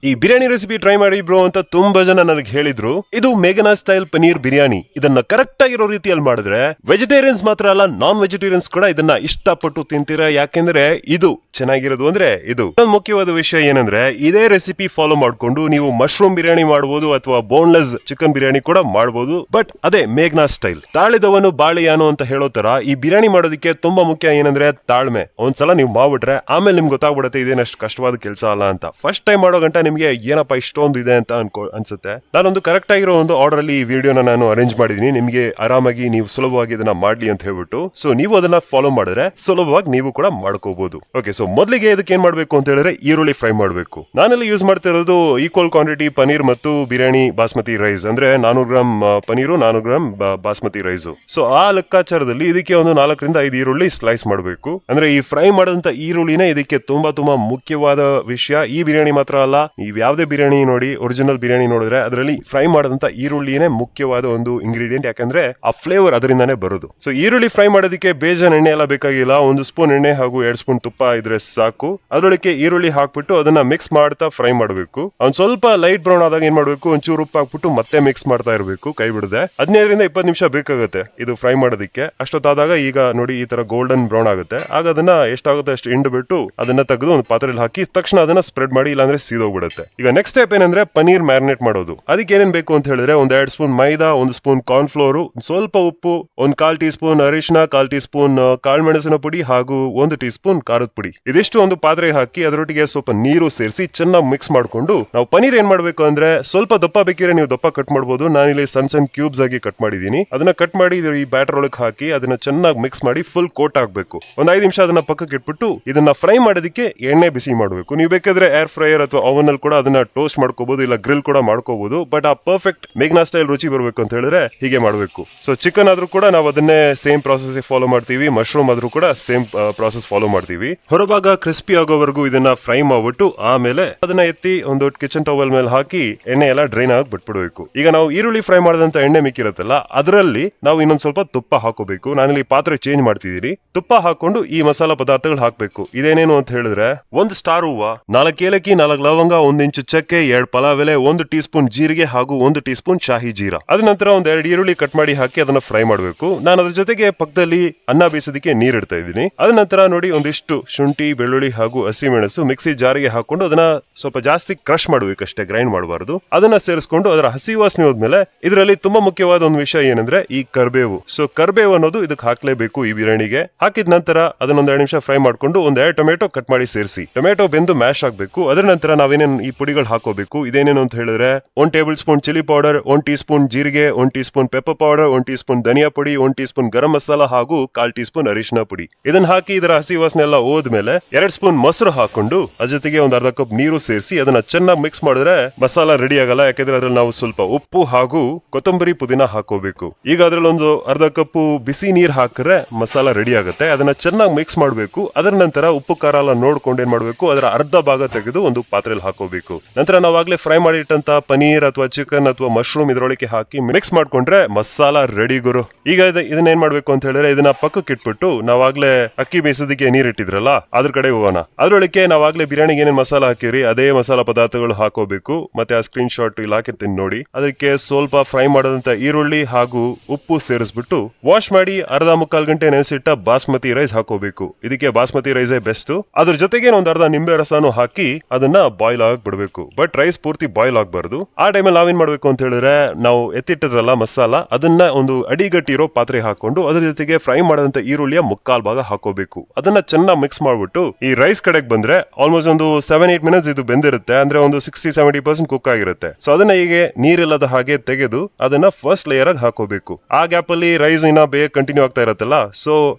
ಈ biryani recipe try ಮಾಡಿ bro ಅಂತ ತುಂಬಾ ಜನ ನನಗೆ ಹೇಳಿದ್ರು. ಇದು ಮೇಘನಾ ಸ್ಟೈಲ್ ಪನೀರ್ ಬಿರಿಯಾನಿ. ಇದನ್ನ ಕರೆಕ್ಟ್ ಆಗಿರೋ ರೀತಿಯಲ್ಲಿ ಮಾಡಿದ್ರೆ ವೆಜಿಟೇರಿಯನ್ಸ್ ಮಾತ್ರ ಅಲ್ಲ, ನಾನ್ ವೆಜಿಟೇರಿಯನ್ಸ್ ಕೂಡ ಇದನ್ನ ಇಷ್ಟಪಟ್ಟು ತಿಂತೀರಾ. ಯಾಕೆಂದ್ರೆ ಇದು ಚೆನ್ನಾಗಿರೋದು ಅಂದ್ರೆ ಇದು. ಮುಖ್ಯವಾದ ವಿಷಯ ಏನಂದ್ರೆ ಇದೇ ರೆಸಿಪಿ ಫಾಲೋ ಮಾಡ್ಕೊಂಡು ನೀವು ಮಶ್ರೂಮ್ ಬಿರಿಯಾನಿ ಮಾಡಬಹುದು ಅಥವಾ ಬೋನ್ಲೆಸ್ ಚಿಕನ್ ಬಿರಿಯಾನಿ ಕೂಡ ಮಾಡಬಹುದು. ಬಟ್ ಅದೇ ಮೇಘನಾ ಸ್ಟೈಲ್. ತಾಳಿದವನು ಬಾಳಿಯಾನು ಅಂತ ಹೇಳೋ ತರ ಈ ಬಿರಿಯಾನಿ ಮಾಡೋದಕ್ಕೆ ತುಂಬಾ ಮುಖ್ಯ ಏನಂದ್ರೆ ತಾಳ್ಮೆ. ಒಂದ್ಸಲ ನೀವು ಮಾಡ್ಬಿಟ್ರೆ ಆಮೇಲೆ ನಿಮ್ಗೆ ಗೊತ್ತಾಗ್ಬಿಡುತ್ತೆ ಇದೇನಷ್ಟು ಕಷ್ಟವಾದ ಕೆಲಸ ಅಲ್ಲ ಅಂತ. ಫಸ್ಟ್ ಟೈಮ್ ಮಾಡೋ ಗಂಟ ನಿಮ್ಗೆ ಏನಪ್ಪಾ ಇಷ್ಟೊಂದು ಇದೆ ಅಂತ ಅನ್ಸುತ್ತೆ. ನಾನೊಂದು ಕರೆಕ್ಟ್ ಆಗಿರೋ ಒಂದು ಆರ್ಡರ್ ಅಲ್ಲಿ ಈ ವಿಡಿಯೋನ ನಾನು ಅರೇಂಜ್ ಮಾಡಿದೀನಿ, ನಿಮ್ಗೆ ಆರಾಮಾಗಿ ನೀವು ಸುಲಭವಾಗಿ ಇದನ್ನ ಮಾಡ್ಲಿ ಅಂತ ಹೇಳ್ಬಿಟ್ಟು. ಸೊ ನೀವು ಅದನ್ನ ಫಾಲೋ ಮಾಡಿದ್ರೆ ಸುಲಭವಾಗಿ ನೀವು ಕೂಡ ಮಾಡ್ಕೋಬಹುದು. ಓಕೆ, ಸೊ ಮೊದಲಿಗೆ ಇದಕ್ಕೆ ಏನ್ ಮಾಡ್ಬೇಕು ಅಂತ ಹೇಳಿದ್ರೆ ಈರುಳ್ಳಿ ಫ್ರೈ ಮಾಡಬೇಕು. ನಾನೆಲ್ಲ ಯೂಸ್ ಮಾಡ್ತಿರೋದು ಈಕ್ವಲ್ ಕ್ವಾಂಟಿಟಿ ಪನೀರ್ ಮತ್ತು ಬಿರಿಯಾನಿ ಬಾಸ್ಮತಿ ರೈಸ್, ಅಂದ್ರೆ 400 gram paneer 400 gram basmati rice. So ಆ ಲೆಕ್ಕಾಚಾರದಲ್ಲಿ ಇದಕ್ಕೆ ಒಂದು 4 ರಿಂದ 5 ಈರುಳ್ಳಿ ಸ್ಲೈಸ್ ಮಾಡಬೇಕು. ಅಂದ್ರೆ ಈ ಫ್ರೈ ಮಾಡಿದಂತ ಈರುಳ್ಳಿನೇ ಇದಕ್ಕೆ ತುಂಬಾ ಮುಖ್ಯವಾದ ವಿಷಯ. ಈ ಬಿರಿಯಾನಿ ಮಾತ್ರ ಅಲ್ಲ, ನೀವು ಯಾವ್ದೇ ಬಿರಿಯಾನಿ ನೋಡಿ, ಒರಿಜಿನಲ್ ಬಿರಿಯಾನಿ ನೋಡಿದ್ರೆ ಅದರಲ್ಲಿ ಫ್ರೈ ಮಾಡಿದಂತ ಈರುಳ್ಳಿನೇ ಮುಖ್ಯವಾದ ಒಂದು ಇಂಗ್ರೀಡಿಯೆಂಟ್. ಯಾಕಂದ್ರೆ ಆ ಫ್ಲೇವರ್ ಅದರಿಂದಾನೇ ಬರೋದು. ಸೊ ಈರುಳ್ಳಿ ಫ್ರೈ ಮಾಡೋದಕ್ಕೆ ಬೇಜಾನ್ ಎಣ್ಣೆ ಎಲ್ಲ ಬೇಕಾಗಿಲ್ಲ. 1 ಸ್ಪೂನ್ ಎಣ್ಣೆ ಹಾಗೂ 2 ಸ್ಪೂನ್ ತುಪ್ಪ ಇದ್ರೆ ಸಾಕು. ಅದರೊಳಗೆ ಈರುಳ್ಳಿ ಹಾಕ್ಬಿಟ್ಟು ಅದನ್ನ ಮಿಕ್ಸ್ ಮಾಡ್ತಾ ಫ್ರೈ ಮಾಡಬೇಕು. ಒಂದ್ ಸ್ವಲ್ಪ ಲೈಟ್ ಬ್ರೌನ್ ಆದಾಗ ಏನ್ ಮಾಡ್ಬೇಕು, ಒಂಚೂರು ಉಪ್ಪು ಹಾಕ್ಬಿಟ್ಟು ಮತ್ತೆ ಮಿಕ್ಸ್ ಮಾಡ್ತಾ ಇರಬೇಕು ಕೈ ಬಿಡದೆ. 15 ರಿಂದ 20 ನಿಮಿಷ ಬೇಕಾಗುತ್ತೆ ಇದು ಫ್ರೈ ಮಾಡೋದಕ್ಕೆ. ಅಷ್ಟೊತ್ತಾದಾಗ ಈಗ ನೋಡಿ ಈ ತರ ಗೋಲ್ಡನ್ ಬ್ರೌನ್ ಆಗುತ್ತೆ. ಆಗ ಅದನ್ನ ಎಷ್ಟಾಗುತ್ತೆ ಅಷ್ಟು ಹಿಂಡು ಬಿಟ್ಟು ಅದನ್ನ ತೆಗೆದು ಒಂದು ಪಾತ್ರೆಯಲ್ಲಿ ಹಾಕಿ ತಕ್ಷಣ ಅದನ್ನ ಸ್ಪ್ರೆಡ್ ಮಾಡಿ, ಇಲ್ಲಾಂದ್ರೆ ಸೀದೋಗ್ಬಿಡುತ್ತೆ. ಈಗ ನೆಕ್ಸ್ಟ್ ಸ್ಟೆಪ್ ಏನಂದ್ರೆ ಪನೀರ್ ಮ್ಯಾರಿನೇಟ್ ಮಾಡೋದು. ಅದಕ್ಕೆ ಏನೇನ್ ಬೇಕು ಅಂತ ಹೇಳಿದ್ರೆ 2 ಸ್ಪೂನ್ ಮೈದಾ, 1 ಸ್ಪೂನ್ ಕಾರ್ನ್ ಫ್ಲೋರ್, ಸ್ವಲ್ಪ ಉಪ್ಪು, 1/4 ಟೀ ಸ್ಪೂನ್ ಅರಿಶಿನ, 1/4 ಟೀ ಸ್ಪೂನ್ ಕಾಳುಮೆಣಸಿನ ಪುಡಿ ಹಾಗೂ 1 ಟೀ ಸ್ಪೂನ್ ಖಾರದ ಪುಡಿ. ಇದಿಷ್ಟು ಒಂದು ಪಾತ್ರೆಗೆ ಹಾಕಿ ಅದರೊಟ್ಟಿಗೆ ಸ್ವಲ್ಪ ನೀರು ಸೇರಿಸಿ ಚೆನ್ನಾಗಿ ಮಿಕ್ಸ್ ಮಾಡ್ಕೊಂಡು ನಾವು ಪನೀರ್ ಏನ್ ಮಾಡ್ಬೇಕು ಅಂದ್ರೆ ಸ್ವಲ್ಪ ದಪ್ಪ ಬೇಕಿದ್ರೆ ನೀವು ದಪ್ಪ ಕಟ್ ಮಾಡಬಹುದು. ನಾನಿಲ್ಲಿ ಸಣ್ಣ ಕ್ಯೂಬ್ಸ್ ಆಗಿ ಕಟ್ ಮಾಡಿದೀನಿ. ಅದನ್ನ ಕಟ್ ಮಾಡಿ ಈ ಬ್ಯಾಟರ್ ಒಳಗೆ ಹಾಕಿ ಅದನ್ನ ಚೆನ್ನಾಗಿ ಮಿಕ್ಸ್ ಮಾಡಿ ಫುಲ್ ಕೋಟ್ ಆಗ್ಬೇಕು. ಒಂದು 5 ನಿಮಿಷ ಅದನ್ನ ಪಕ್ಕಕ್ಕೆ ಇಟ್ಬಿಟ್ಟು ಇದನ್ನ ಫ್ರೈ ಮಾಡೋದಕ್ಕೆ ಎಣ್ಣೆ ಬಿಸಿ ಮಾಡಬೇಕು. ನೀವು ಬೇಕಾದ್ರೆ ಏರ್ ಫ್ರೈಯರ್ ಅಥವಾ ಓವನ್ ಅಲ್ಲಿ ಕೂಡ ಅದನ್ನ ಟೋಸ್ಟ್ ಮಾಡ್ಕೋಬಹುದು, ಇಲ್ಲ ಗ್ರಿಲ್ ಕೂಡ ಮಾಡ್ಕೋಬಹುದು. ಬಟ್ ಆ ಪರ್ಫೆಕ್ಟ್ ಮೇಘನಾ ಸ್ಟೈಲ್ ರುಚಿ ಬರಬೇಕು ಅಂತ ಹೇಳಿದ್ರೆ ಹೀಗೆ ಮಾಡಬೇಕು. ಸೊ ಚಿಕನ್ ಆದ್ರೂ ಕೂಡ ನಾವು ಅದನ್ನೇ ಸೇಮ್ ಪ್ರಾಸೆಸ್ ಫಾಲೋ ಮಾಡ್ತೀವಿ. ಮಶ್ರೂಮ್ ಆದ್ರೂ ಕೂಡ ಸೇಮ್ ಪ್ರಾಸೆಸ್ ಫಾಲೋ ಮಾಡ್ತೀವಿ. ಹೊರಭಾಗ ಕ್ರಿಸ್ಪಿ ಆಗೋವರೆಗೂ ಇದನ್ನ ಫ್ರೈ ಮಾಡ್ಬಿಟ್ಟು ಆಮೇಲೆ ಅದನ್ನ ಎತ್ತಿ ಒಂದು ಕಿಚನ್ ಟವಲ್ ಮೇಲೆ ಹಾಕಿ ಎಣ್ಣೆ ಎಲ್ಲ ಡ್ರೈನ್ ಆಗಿ ಬಿಟ್ಬಿಡ್ಬೇಕು. ಈಗ ನಾವು ಈರುಳ್ಳಿ ಫ್ರೈ ಮಾಡಿದಂತ ಎಣ್ಣೆ ಮಿಕ್ಕಿರುತ್ತಲ್ಲ ಅದರಲ್ಲಿ ನಾವು ಇನ್ನೊಂದ್ ಸ್ವಲ್ಪ ತುಪ್ಪ ಹಾಕೋಬೇಕು. ನಾನಿಲ್ಲಿ ಪಾತ್ರೆ ಚೇಂಜ್ ಮಾಡ್ತಿದ್ದೀನಿ. ತುಪ್ಪ ಹಾಕೊಂಡು ಈ ಮಸಾಲಾ ಪದಾರ್ಥಗಳು ಹಾಕ್ಬೇಕು. ಇದೇನೇನು ಅಂತ ಹೇಳಿದ್ರೆ 1 ಸ್ಟಾರ್ ಹೂವ, 4 ಏಲಕ್ಕಿ, 4 ಲವಂಗ, 1 ಇಂಚು ಚಕ್ಕೆ, 2 ಪಲಾವ್ ಎಲೆ, 1 ಟೀ ಸ್ಪೂನ್ ಜೀರಿಗೆ ಹಾಗೂ 1 ಟೀ ಸ್ಪೂನ್ ಶಾಹಿ ಜೀರಾ. ಅದ ನಂತರ 2 ಈರುಳ್ಳಿ ಕಟ್ ಮಾಡಿ ಹಾಕಿ ಅದನ್ನ ಫ್ರೈ ಮಾಡಬೇಕು. ನಾನು ಅದ್ರ ಜೊತೆಗೆ ಪಕ್ಕದಲ್ಲಿ ಅನ್ನ ಬೇಯಿಸೋದಕ್ಕೆ ನೀರ್ ಇಡ್ತಾ ಇದ್ದೀನಿ. ಅದ ನಂತರ ನೋಡಿ ಒಂದಿಷ್ಟು ಶುಂಠಿ, ಬೆಳ್ಳುಳ್ಳಿ ಹಾಗೂ ಹಸಿಮೆಣಸು ಮಿಕ್ಸಿ ಜಾರಿಗೆ ಹಾಕೊಂಡು ಅದನ್ನ ಸ್ವಲ್ಪ ಜಾಸ್ತಿ ಕ್ರಶ್ ಮಾಡಬೇಕಷ್ಟೇ, ಗ್ರೈಂಡ್ ಮಾಡಬಾರದು. ಅದನ್ನ ಸೇರಿಸ್ಕೊಂಡು ಅದರ ಹಸಿ ವಾಸನೆ ಹೋದ್ಮೇಲೆ ಇದರಲ್ಲಿ ತುಂಬಾ ಮುಖ್ಯವಾದ ಒಂದು ವಿಷಯ ಏನಂದ್ರೆ ಈ ಕರ್ಬೇವು. ಸೊ ಕರ್ಬೇವು ಅನ್ನೋದು ಇದಕ್ಕೆ ಹಾಕ್ಲೇಬೇಕು ಈ ಬಿರಿಯಾನಿಗೆ. ಹಾಕಿದ ನಂತರ ಅದನ್ನ 2 ನಿಮಿಷ ಫ್ರೈ ಮಾಡ್ಕೊಂಡು 2 ಟೊಮೆಟೊ ಕಟ್ ಮಾಡಿ ಸೇರಿಸಿ. ಟೊಮೆಟೊ ಬೆಂದು ಮ್ಯಾಶ್ ಆಗ್ಬೇಕು. ಅದರ ನಂತರ ನಾವೇನೇನು ಈ ಪುಡಿಗಳು ಹಾಕೋಬೇಕು. ಇದೇನೇನು ಅಂತ ಹೇಳಿದ್ರೆ 1 tablespoon chilli powder, 1 teaspoon ಜೀರಿಗೆ, 1 teaspoon pepper powder, 1 teaspoon ಧನಿಯಾ ಪುಡಿ, 1 ಟೀ ಸ್ಪೂನ್ ಗರಂ ಮಸಾಲ ಹಾಗೂ 1/4 ಟೀ ಸ್ಪೂನ್ ಅರಿಶಿನ ಪುಡಿ. ಇದನ್ನ ಹಾಕಿ ಇದರ ಹಸಿ ವಾಸನೆ ಎಲ್ಲ ಹೋದ್ಮೇಲೆ 2 ಸ್ಪೂನ್ ಮೊಸರು ಹಾಕೊಂಡು ಅದ್ರ ಜೊತೆಗೆ 1/2 ಕಪ್ ನೀರು ಸೇರಿಸಿ ಅದನ್ನ ಚೆನ್ನಾಗಿ ಮಿಕ್ಸ್ ಮಾಡಿದ್ರೆ ಮಸಾಲ ರೆಡಿ ಆಗಲ್ಲ. ಯಾಕಂದ್ರೆ ಅದ್ರಲ್ಲಿ ನಾವು ಸ್ವಲ್ಪ ಉಪ್ಪು ಹಾಗೂ ಕೊತ್ತಂಬರಿ ಪುದೀನ ಹಾಕೋಬೇಕು. ಈಗ ಅದ್ರಲ್ಲಿ 1/2 ಕಪ್ ಬಿಸಿ ನೀರ್ ಹಾಕಿದ್ರೆ ಮಸಾಲ ರೆಡಿ ಆಗುತ್ತೆ. ಅದನ್ನ ಚೆನ್ನಾಗಿ ಮಿಕ್ಸ್ ಮಾಡಬೇಕು. ಅದರ ನಂತರ ಉಪ್ಪು ಖಾರ ಎಲ್ಲ ನೋಡ್ಕೊಂಡು ಏನ್ ಮಾಡ್ಬೇಕು, ಅದರ ಅರ್ಧ ಭಾಗ ತೆಗೆದು ಒಂದು ಪಾತ್ರೆಯಲ್ಲಿ ಹಾಕೋಬೇಕು. ನಂತರ ನಾವಾಗ್ಲೇ ಫ್ರೈ ಮಾಡಿಟ್ಟಂತ ಪನೀರ್ ಅಥವಾ ಚಿಕನ್ ಅಥವಾ ಮಶ್ರೂಮ್ ಇದರೊಳಗೆ ಹಾಕಿ ಮಿಕ್ಸ್ ಮಾಡ್ಕೊಂಡ್ರೆ ಮಸಾಲ ರೆಡಿ ಗುರು. ಈಗ ಇದನ್ನ ಏನ್ ಮಾಡ್ಬೇಕು ಅಂತ ಹೇಳಿದ್ರೆ ಇದನ್ನ ಪಕ್ಕಕ್ಕೆ ಇಟ್ಬಿಟ್ಟು ನಾವಾಗ್ಲೇ ಅಕ್ಕಿ ಬೇಯಿಸೋದಕ್ಕೆ ನೀರ್ ಇಟ್ಟಿದ್ರಲ್ಲ ಅದ್ರ ಕಡೆ ಹೋಗೋಣ. ಅದ್ರೊಳಗೆ ನಾವಾಗ್ಲೇ ಬಿರಿಯಾನಿಗೆ ಏನೇನ್ ಮಸಾಲ ಹಾಕಿರಿ ಅದೇ ಮಸಾಲ ಪದಾರ್ಥಗಳು ಹಾಕೋಬೇಕು. ಮತ್ತೆ ಆ ಸ್ಕ್ರೀನ್ ಶಾಟ್ ಇಲ್ಲಿ ಹಾಕಿರ್ತೀನಿ ನೋಡಿ. ಅದಕ್ಕೆ ಸ್ವಲ್ಪ ಫ್ರೈ ಮಾಡದಂತ ಈರುಳ್ಳಿ ಹಾಗೂ ಉಪ್ಪು ಸೇರಿಸ್ಬಿಟ್ಟು ವಾಶ್ ಮಾಡಿ ಅರ್ಧ ಮುಕ್ಕಾಲ್ ಗಂಟೆ ನೆನೆಸಿಟ್ಟ ಬಾಸ್ಮತಿ ರೈಸ್ ಹಾಕೋಬೇಕು. ಇದಕ್ಕೆ ಬಾಸ್ಮತಿ ರೈಸೇ ಬೆಸ್ಟ್. ಅದ್ರ ಜೊತೆಗೆ ಒಂದ್ ಅರ್ಧ ನಿಂಬೆ ರಸನು ಹಾಕಿ ಅದನ್ನ ಬಾಯ್ಲ್ ಆಗಿ ಬಿಡಬೇಕು. ಬಟ್ ರೈಸ್ ಪೂರ್ತಿ ಬಾಯ್ಲ್ ಆಗಬಾರ್ದು. ಆ ಟೈಮಲ್ಲಿ ನಾವೇನ್ ಮಾಡ್ಬೇಕು ಅಂತ ಹೇಳಿದ್ರೆ ನಾವು ಎತ್ತಿಟ್ಟಿದ್ರಲ್ಲ ಮಸಾಲ ಅದನ್ನ ಒಂದು ಅಡಿಗಟ್ಟಿರೋ ಪಾತ್ರೆ ಹಾಕೊಂಡು ಅದ್ರ ಜೊತೆಗೆ ಫ್ರೈ ಮಾಡದಂತ ಈರುಳ್ಳಿಯ ಮುಕ್ಕಾಲ್ ಭಾಗ ಹಾಕೋಬೇಕು. ಅದನ್ನ ಚೆನ್ನಾಗಿ ಮಿಕ್ಸ್ ಮಾಡ್ಬಿಟ್ಟು ಈ ರೈಸ್ ಕಡೆಗೆ ಬಂದ್ರೆ ಆಲ್ಮೋಸ್ಟ್ ಒಂದು 7-8 ಮಿನಿಟ್ಸ್ ಇದು ಬೆಂದಿರುತ್ತೆ. ಅಂದ್ರೆ ಒಂದು 60-70% ಕುಕ್ ಆಗಿರುತ್ತೆ. ಸೊ ಅದನ್ನ ಹೀಗೆ ನೀರಿಲ್ಲದ ಹಾಗೆ ತೆಗೆದು ಅದನ್ನ ಫಸ್ಟ್ ಲೇಯರ್ ಆಗಿ ಹಾಕೋಬೇಕು. ಆ ಗ್ಯಾಪ್ ಅಲ್ಲಿ ರೈಸ್ ಇನ್ನ ಬೇಗ ಕಂಟಿನ್ಯೂ ಆಗ್ತಾ ಇರತ್ತಲ್ಲ. ಸೊ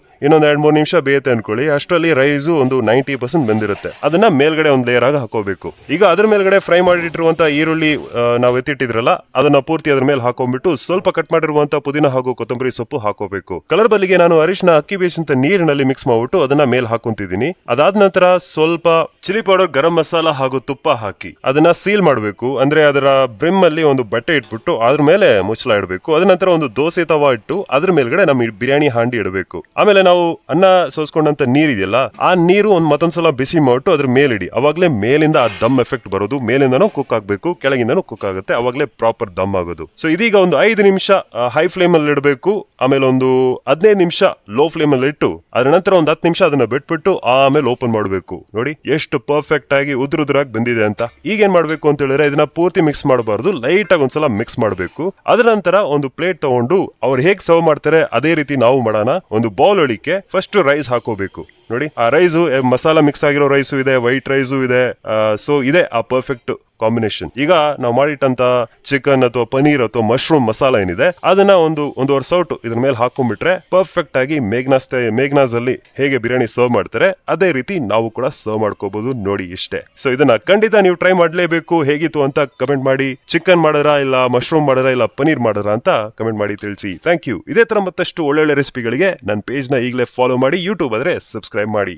ಇನ್ನೊಂದ್ 2-3 ನಿಮಿಷ ಬೇಯುತ್ತೆ ಅನ್ಕೊಳ್ಳಿ. ಅಷ್ಟರಲ್ಲಿ ರೈಸ್ ಒಂದು 90% ಬೆಂದಿರುತ್ತೆ. ಅದನ್ನ ಮೇಲ್ಗಡೆ ಒಂದು ಲೇಯರ್ ಆಗಿ ಹಾಕೋಬೇಕು. ಈಗ ಅದ್ರ ಮೇಲ್ಗಡೆ ಫ್ರೈ ಮಾಡಿಟ್ಟಿರುವಂತ ಈರುಳ್ಳಿ ನಾವು ಎತ್ತಿಟ್ಟಿದ್ರಲ್ಲ ಅದನ್ನ ಪೂರ್ತಿ ಅದ್ರ ಮೇಲೆ ಹಾಕೊಂಡ್ಬಿಟ್ಟು ಸ್ವಲ್ಪ ಕಟ್ ಮಾಡಿರುವಂತ ಪುದೀನ ಹಾಗೂ ಕೊತ್ತಂಬರಿ ಸೊಪ್ಪು ಹಾಕೋಬೇಕು. ಕಲರ್ ಬಲ್ಲಿಗೆ ನಾನು ಅರಿಶಿನ ಅಕ್ಕಿ ಬೇಯಿಸಿದ ನೀರಿನಲ್ಲಿ ಮಿಕ್ಸ್ ಮಾಡ್ಬಿಟ್ಟು ಅದನ್ನ ಮೇಲೆ ಹಾಕೊಂತಿದ್ದೀನಿ. ಅದಾದ ನಂತರ ಸ್ವಲ್ಪ ಚಿಲ್ಲಿ ಪೌಡರ್, ಗರಂ ಮಸಾಲ ಹಾಗೂ ತುಪ್ಪ ಹಾಕಿ ಅದನ್ನ ಸೀಲ್ ಮಾಡಬೇಕು. ಅಂದ್ರೆ ಅದರ ಬ್ರಿಮ್ ಅಲ್ಲಿ ಒಂದು ಬಟ್ಟೆ ಇಟ್ಬಿಟ್ಟು ಅದ್ರ ಮೇಲೆ ಮುಚ್ಚಳ ಇಡಬೇಕು. ಅದ ನಂತರ ಒಂದು ದೋಸೆ ತವಾ ಇಟ್ಟು ಅದ್ರ ಮೇಲ್ಗಡೆ ನಮ್ಮ ಬಿರಿಯಾನಿ ಹಾಂಡಿ ಇಡಬೇಕು. ಆಮೇಲೆ ನಾವು ಅನ್ನ ಸೋಸ್ಕೊಂಡಂತ ನೀರಿದೆಯಲ್ಲ, ಆ ನೀರು ಮತ್ತೊಂದ್ಸಲ ಬಿಸಿ ಮಾಡ್ಬಿಟ್ಟು ಅದ್ರ ಮೇಲಿಡಿ. ಅವಾಗ್ಲೇ ಮೇಲಿಂದ ಆ ದಮ್ ಎಫೆಕ್ಟ್ ಬರೋದು. ಮೇಲಿಂದನೂ ಕುಕ್ ಆಗ್ಬೇಕು, ಕೆಳಗಿಂದನೂ ಕುಕ್ ಆಗುತ್ತೆ, ಅವಾಗ್ಲೇ ಪ್ರಾಪರ್ ದಮ್ ಆಗೋದು. ಸೊ ಇದೀಗ ಒಂದು 5 ನಿಮಿಷ ಹೈ ಫ್ಲೇಮ್ ಅಲ್ಲಿ ಇಡಬೇಕು. ಆಮೇಲೆ ಒಂದು 15 ನಿಮಿಷ ಲೋ ಫ್ಲೇಮ್ ಅಲ್ಲಿ ಇಟ್ಟು ಅದ್ರ ನಂತರ ಒಂದು 10 ನಿಮಿಷ ಅದನ್ನ ಬಿಟ್ಬಿಟ್ಟು ಆಮೇಲೆ ಓಪನ್ ಮಾಡಬೇಕು. ನೋಡಿ ಎಷ್ಟು ಪರ್ಫೆಕ್ಟ್ ಆಗಿ ಉದುರುದ್ರಾಗಿ ಬಂದಿದೆ ಅಂತ. ಈಗ ಏನ್ ಮಾಡ್ಬೇಕು ಅಂತ ಹೇಳಿದ್ರೆ, ಇದನ್ನ ಪೂರ್ತಿ ಮಿಕ್ಸ್ ಮಾಡಬಾರ್ದು, ಲೈಟ್ ಆಗಿ ಒಂದ್ಸಲ ಮಿಕ್ಸ್ ಮಾಡಬೇಕು. ಅದರ ನಂತರ ಒಂದು ಪ್ಲೇಟ್ ತಗೊಂಡು ಅವ್ರು ಹೇಗ್ ಸರ್ವ್ ಮಾಡ್ತಾರೆ ಅದೇ ರೀತಿ ನಾವು ಮಾಡೋಣ. ಒಂದು ಬೌಲ್ ಒಳಿಕೆ ಫಸ್ಟ್ ರೈಸ್ ಹಾಕೋಬೇಕು. ನೋಡಿ ಆ ರೈಸು ಮಸಾಲಾ ಮಿಕ್ಸ್ ಆಗಿರೋ ರೈಸು ಇದೆ, ವೈಟ್ ರೈಸು ಇದೆ. ಸೊ ಇದೆ ಆ ಪರ್ಫೆಕ್ಟ್ ಕಾಂಬಿನೇಷನ್. ಈಗ ನಾವು ಮಾಡಿಟ್ಟಂತ ಚಿಕನ್ ಅಥವಾ ಪನೀರ್ ಅಥವಾ ಮಶ್ರೂಮ್ ಮಸಾಲ ಏನಿದೆ ಅದನ್ನ ಒಂದೂವರೆ ಸೌಟು ಇದ್ರ ಮೇಲೆ ಹಾಕೊಂಡ್ಬಿಟ್ರೆ ಪರ್ಫೆಕ್ಟ್ ಆಗಿ ಮೇಘ್ನಾಸ್ ಅಲ್ಲಿ ಹೇಗೆ ಬಿರಿಯಾನಿ ಸರ್ವ್ ಮಾಡ್ತಾರೆ ಅದೇ ರೀತಿ ನಾವು ಕೂಡ ಸರ್ವ್ ಮಾಡ್ಕೋಬಹುದು. ನೋಡಿ ಇಷ್ಟೇ. ಸೊ ಇದನ್ನ ಖಂಡಿತ ನೀವು ಟ್ರೈ ಮಾಡ್ಲೇಬೇಕು. ಹೇಗಿತ್ತು ಅಂತ ಕಮೆಂಟ್ ಮಾಡಿ. ಚಿಕನ್ ಮಾಡರಾ ಇಲ್ಲ ಮಶ್ರೂಮ್ ಮಾಡರಾ ಇಲ್ಲ ಪನೀರ್ ಮಾಡರಾ ಅಂತ ಕಮೆಂಟ್ ಮಾಡಿ ತಿಳಿಸಿ. Thank you. ಇದೇ ತರ ಮತ್ತಷ್ಟು ಒಳ್ಳೊಳ್ಳೆ ರೆಸಿಪಿಗಳಿಗೆ ನನ್ನ ಪೇಜ್ ನ ಈಗಲೇ ಫಾಲೋ ಮಾಡಿ. ಯೂಟ್ಯೂಬ್ ಆದ್ರೆ ಸಬ್ಸ್ಕ್ರೈಬ್ ಮಾಡಿ.